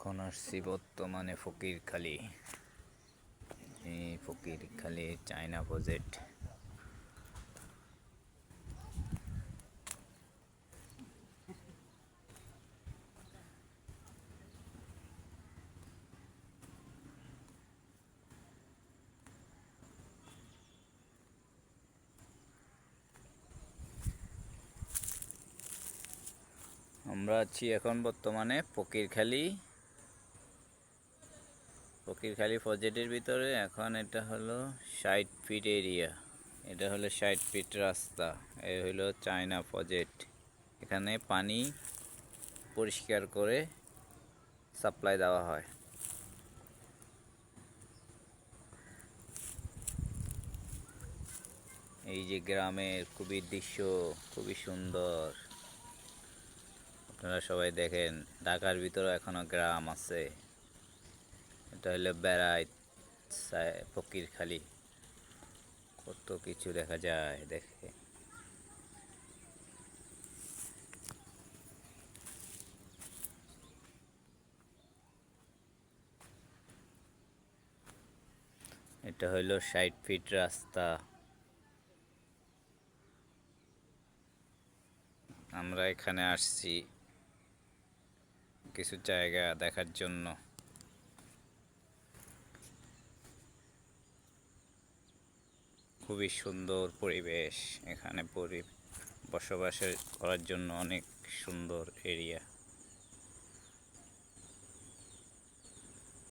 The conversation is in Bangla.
এখন আসছি বর্তমানে ফকিরখালী। এই ফকিরখালী চায়না প্রজেক্ট। আমরা আছি এখন বর্তমানে ফকিরখালী প্রজেক্টের ভিতরে। এখন এটা হলো 60 ফিট এরিয়া, এটা হলো 60 ফিট রাস্তা। এই হলো চায়না প্রজেক্ট। এখানে পানি পরিষ্কার করে সাপ্লাই দেওয়া হয়। এই যে গ্রামের খুবই দৃশ্য, খুবই সুন্দর। আপনারা সবাই দেখেন, ঢাকার ভিতরে এখনো গ্রাম আছে। এটা হলো বেড়াই ফকিরখালী। কত কিছু দেখা যায়, দেখে। এটা হলো 60 ফিট রাস্তা। আমরা এখানে আসছি কিছু জায়গা দেখার জন্য। খুবই সুন্দর পরিবেশ এখানে, বসবাস করার জন্য অনেক সুন্দর এরিয়া।